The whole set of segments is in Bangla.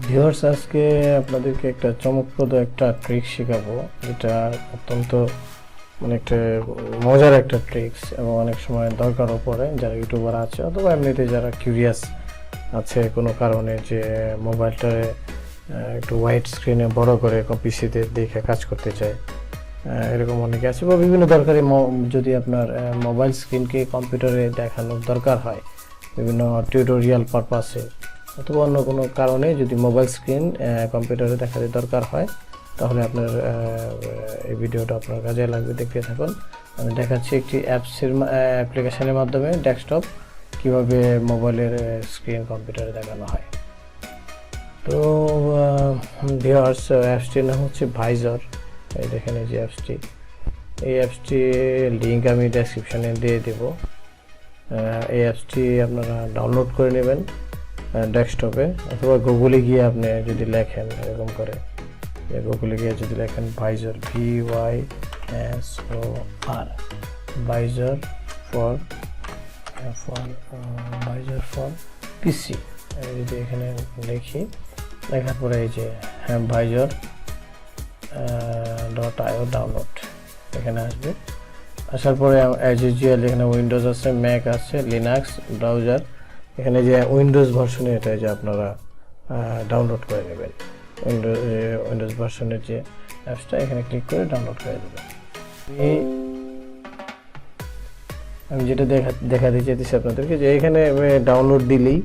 ভিউয়ার্স, আজকে আপনাদেরকে একটা চমকপ্রদ একটা ট্রিক শেখাবো, যেটা অত্যন্ত একটা মজার একটা ট্রিক্স এবং অনেক সময় দরকারও পড়ে যারা ইউটিউবার আছে অথবা এমনিতে যারা কিউরিয়াস আছে কোনো কারণে যে মোবাইলটা একটু ওয়াইড স্ক্রিনে বড় করে পিসিতে দেখে কাজ করতে চায়। এরকম অনেকে আছে বা বিভিন্ন দরকারি যদি আপনার মোবাইল স্ক্রিনকে কম্পিউটারে দেখানোর দরকার হয় বিভিন্ন টিউটোরিয়াল পারপাসে অথবা অন্য কোনো কারণে যদি মোবাইল স্ক্রিন কম্পিউটারে দেখাতে দরকার হয়, তাহলে আপনার এই ভিডিওটা আপনার কাজে লাগবে। দেখতে থাকুন। আমি দেখাচ্ছি একটি অ্যাপ্লিকেশনের মাধ্যমে ডেস্কটপ কিভাবে মোবাইলের স্ক্রিন কম্পিউটারে দেখানো হয়। তো ভিউয়ার্স, অ্যাপসটির নাম হচ্ছে ভাইজর। এই দেখেন এই যে অ্যাপসটি, এই অ্যাপসটি লিঙ্ক আমি ডেসক্রিপশনে দিয়ে দেব। এই অ্যাপসটি আপনারা ডাউনলোড করে নেবেন ডেস্কটপে, অথবা গুগলে গিয়ে আপনি যদি লেখেন এরকম করে, গুগলে গিয়ে যদি লেখেন ভাইজর VYSOR ভাইজর ফর পিসি, যদি এখানে লিখি, লেখার পরে এই যে ভাইজর .io ডাউনলোড এখানে আসবে। আসার পরে অ্যাজ ইউজুয়াল এখানে উইন্ডোজ আছে, ম্যাক আছে, লিনাক্স ব্রাউজার। এখানে যে উইন্ডোজ ভার্সনে এটা যে আপনারা ডাউনলোড করে নেবেন, উইন্ডোজ ভার্সনের যে অ্যাপসটা এখানে ক্লিক করে ডাউনলোড করে দেবেন। আমি যেটা দেখাতে চাইতেছি আপনাদেরকে, যে এখানে ডাউনলোড দিলেই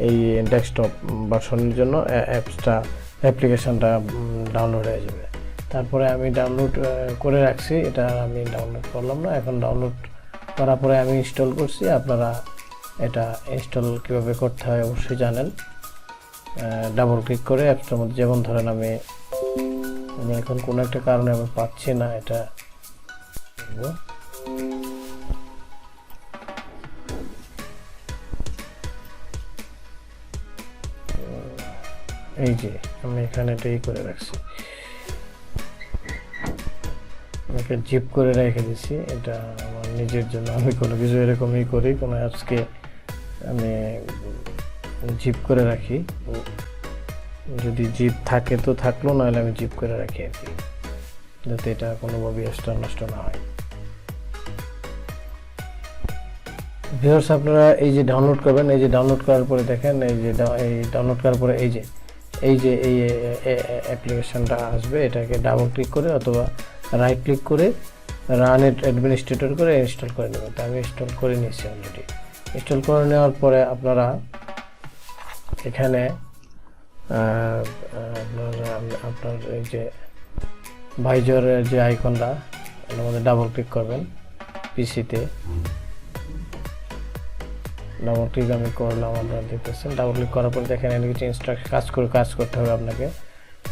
এই ডেস্কটপ ভার্সনের জন্য অ্যাপ্লিকেশনটা ডাউনলোড হয়ে যাবে। তারপরে আমি ডাউনলোড করে রাখছি, এটা আমি ডাউনলোড করলাম না। এখন ডাউনলোড করার পরে আমি ইনস্টল করছি। আপনারা এটা ইনস্টল কীভাবে করতে হয় অবশ্যই জানেন। ডাবল ক্লিক করে অ্যাপসটার মধ্যে, যেমন ধরেন আমি এখন কোনো একটা কারণে আমি পাচ্ছি না, এটা এই যে আমি এখানে এটাই করে রাখছি, আমাকে জিপ করে রেখে দিছি। এটা আমার নিজের জন্য, আমি কোনো কিছু এরকমই করি, কোনো অ্যাপসকে আমি জিপ করে রাখি। যদি জিপ থাকে তো থাকলো, নাহলে আমি জিপ করে রাখি আর কি, যাতে এটা কোনোভাবে এক্সট্রা নষ্ট না হয়। ভিউয়ার্স, আপনারা এই যে ডাউনলোড করবেন, এই যে ডাউনলোড করার পরে দেখেন, এই ডাউনলোড করার পরে এই অ্যাপ্লিকেশনটা আসবে। এটাকে ডাবল ক্লিক করে অথবা রাইট ক্লিক করে রান ইট অ্যাডমিনিস্ট্রেটর করে ইনস্টল করে নেবেন। তো আমি ইনস্টল করে নিয়েছি অলরেডি। ইনস্টল করে নেওয়ার পরে আপনারা এখানে আপনার এই যে ভাইজরের যে আইকনটা, এর মধ্যে ডাবল ক্লিক করবেন। পিসিতে ডাবল ক্লিক আমি করলাম, আপনারা দেখতেছেন। ডাবল ক্লিক করার পর দেখেন এখানে কিছু কাজ করতে হবে আপনাকে।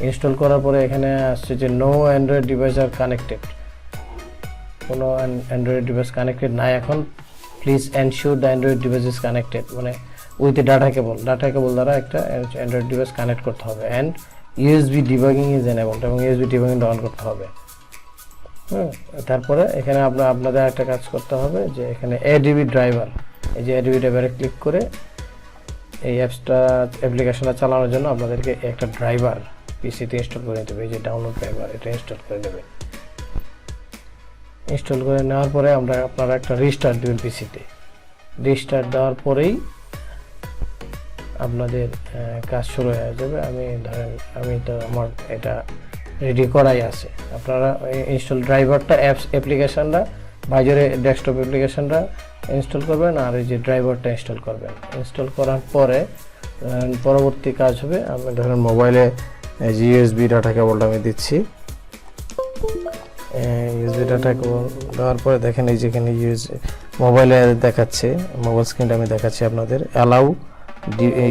ইনস্টল করার পরে এখানে আসছে যে নো অ্যান্ড্রয়েড ডিভাইস আর কানেক্টেড, কোনো অ্যান্ড্রয়েড ডিভাইস কানেক্টেড নাই এখন। Please ensure the android device is connected, মানে উইথ ডাটা কেবল দ্বারা একটা অ্যান্ড্রয়েড ডিভাইস কানেক্ট করতে হবে। And USB debugging is enabled, এবং ইউএসবি ডিবাগিং অন করতে হবে। তারপরে এখানে আপনাদের একটা কাজ করতে হবে, যে এখানে এডিবি ড্রাইভার, এই যে এডিবি ড্রাইভারে ক্লিক করে এই অ্যাপ্লিকেশনটা চালানোর জন্য আপনাদেরকে একটা ড্রাইভার পিসিতে ইনস্টল করে নিতে হবে। এই যে ডাউনলোড ড্রাইভার, এটা ইনস্টল করে নেবেন। ইনস্টল করে নেওয়ার পরে আপনারা একটা রিস্টার্ট দেবেন পিসিতে। রিস্টার্ট দেওয়ার পরেই আপনাদের কাজ শুরু হয়ে যাবে। আমি তো আমার এটা রেডি করাই আছে। আপনারা ইনস্টল ড্রাইভারটা অ্যাপ্লিকেশনটা ভাইজরে ডেস্কটপ অ্যাপ্লিকেশনটা ইনস্টল করবেন, আর এই যে ড্রাইভারটা ইনস্টল করবেন। ইনস্টল করার পরে পরবর্তী কাজ হবে, আমি ধরেন মোবাইলে এই যে ইউএসবি ডাটা কেবলটা আমি দিচ্ছি। ইউএসবি ডাটা কেবল দেওয়ার পরে দেখেন এই যেখানে মোবাইলে দেখাচ্ছে, মোবাইল স্ক্রিনটা আমি দেখাচ্ছি আপনাদের, অ্যালাউ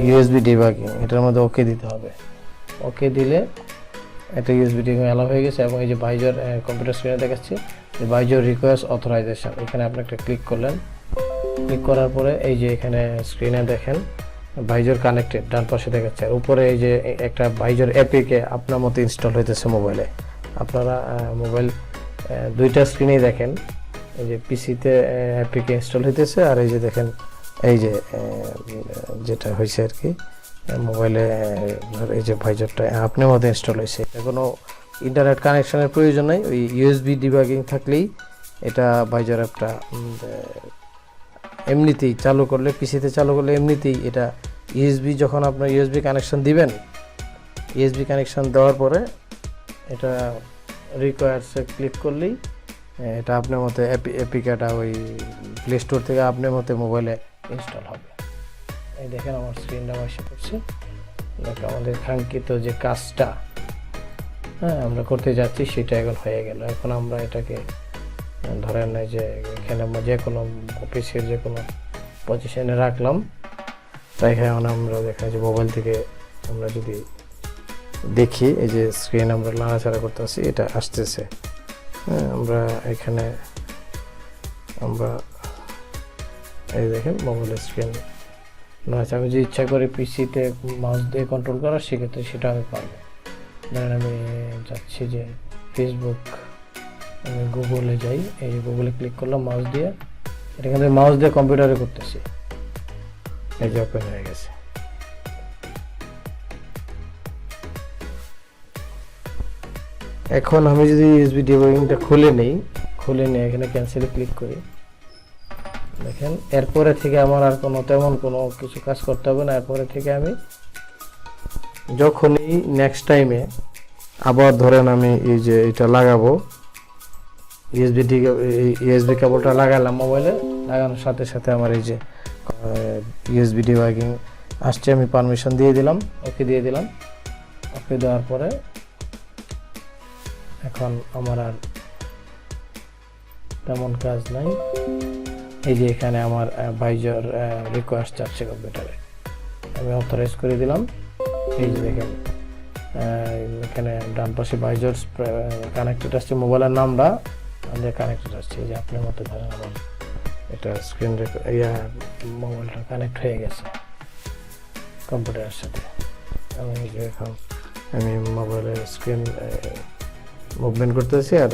ইউএসবি ডিবাগিং, এটার মধ্যে ওকে দিতে হবে। ওকে দিলে এটা ইউএসবি ডিবাগিং অ্যালাউ হয়ে গেছে। এবং এই যে ভাইজর কম্পিউটার স্ক্রিনে দেখাচ্ছে যে ভাইজর রিকোয়েস্ট অথরাইজেশন, এখানে আপনি একটা ক্লিক করলেন। ক্লিক করার পরে এই যে এখানে স্ক্রিনে দেখেন ভাইজর কানেক্টেড, ডান পাশে দেখাচ্ছে। আর উপরে এই যে একটা ভাইজর এপিকে আপনার মতো ইনস্টল হইতেছে মোবাইলে। আপনারা মোবাইল দুইটা স্ক্রিনেই দেখেন, এই যে পিসিতে এপিকে ইনস্টল হইতেছে, আর এই যে দেখেন এই যে যেটা হয়েছে আর কি, মোবাইলে এই যে ভাইজারটা আপনার মধ্যে ইনস্টল হয়েছে, এটা কোনো ইন্টারনেট কানেকশনের প্রয়োজন নাই, ওই ইউএসবি ডিবাগিং থাকলেই এটা ভাইজার অ্যাপটা এমনিতেই চালু করলে, পিসিতে চালু করলে এমনিতেই এটা ইউএসবি, যখন আপনার ইউএসবি কানেকশন দিবেন, ইউএসবি কানেকশন দেওয়ার পরে এটা রিকোয়ার্সে ক্লিক করলেই এটা আপনার মতে অ্যাপিকাটা ওই প্লে স্টোর থেকে আপনার মতে মোবাইলে ইনস্টল হবে। এই দেখেন আমার স্ক্রিনটা বসে পড়ছে, দেখ আমাদের কাঙ্ক্ষিত যে কাজটা আমরা করতে যাচ্ছি সেটা এখন হয়ে গেল। এখন আমরা এটাকে ধরেন এই যে এখানে যে কোনো অফিসের যে কোনো পজিশনে রাখলাম, তাই এখন আমরা দেখা যায় মোবাইল থেকে আমরা যদি দেখি এই যে স্ক্রিন আমরা নাড়াচাড়া করতেছি, এটা আসতেছে। আমরা এখানে আমরা এই দেখেন মোবাইলের স্ক্রিন নাড়াচাড়া, আমি যে ইচ্ছা করে পিসিতে মাউস দিয়ে কন্ট্রোল করার, সেক্ষেত্রে সেটা আমি পারবো। ধরেন আমি যাচ্ছি যে ফেসবুক, আমি গুগলে যাই, এই গুগলে ক্লিক করলাম মাউস দিয়ে, এটা কিন্তু মাউস দিয়ে কম্পিউটারে করতেছি, এই যে ওপেন হয়ে গেছে। এখন আমি যদি ইউএসবি ডিবাগিংটা খুলে নিই এখানে ক্যান্সেলে ক্লিক করি, দেখেন এরপরে থেকে আমার আর তেমন কোনো কিছু কাজ করতে হবে না। এরপরে থেকে আমি যখনই নেক্সট টাইমে আবার ধরেন আমি এই যে এটা লাগাবো, ইউএসবি কেবলটা লাগালাম মোবাইলে, লাগানোর সাথে সাথে আমার এই যে ইউএসবি ডিবাগিং আসছে, আমি পারমিশন দিয়ে দিলাম, ওকে দিয়ে দিলাম। ওকে দেওয়ার পরে এখন আমার আর তেমন কাজ নাই। এই যে এখানে আমার ভাইজার রিকোয়েস্ট যাচ্ছে কম্পিউটারে, আমি অথরাইজ করে দিলাম। এই যে দেখেন এখানে ডান পাশে ভাইজার কানেক্টেড আসছে, মোবাইলের নামটা আমাদের কানেক্টেড আসছে। এই যে আপনার মতো ধরেন আমার এটা স্ক্রিন মোবাইলটা কানেক্ট হয়ে গেছে কম্পিউটারের সাথে। আমি এখন আমি মোবাইলের স্ক্রিন মুভমেন্ট করতেছি আর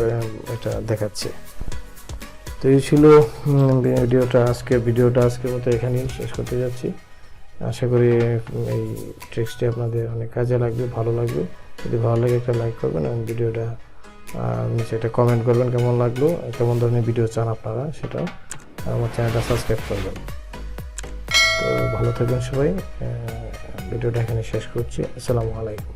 এটা দেখাচ্ছি। তো এই ছিল ভিডিওটা, আজকের মতো এখানেই শেষ করতে যাচ্ছি। আশা করি এই ট্রিক্সটি আপনাদের অনেক কাজে লাগবে, ভালো লাগবে। যদি ভালো লাগে একটা লাইক করবেন এবং ভিডিওটা নিচে একটা কমেন্ট করবেন কেমন লাগলো, কেমন ধরনের ভিডিও চান আপনারা, সেটাও আমার চ্যানেলটা সাবস্ক্রাইব করবেন। তো ভালো থাকবেন সবাই, ভিডিওটা এখানে শেষ করছি। আসসালামু আলাইকুম।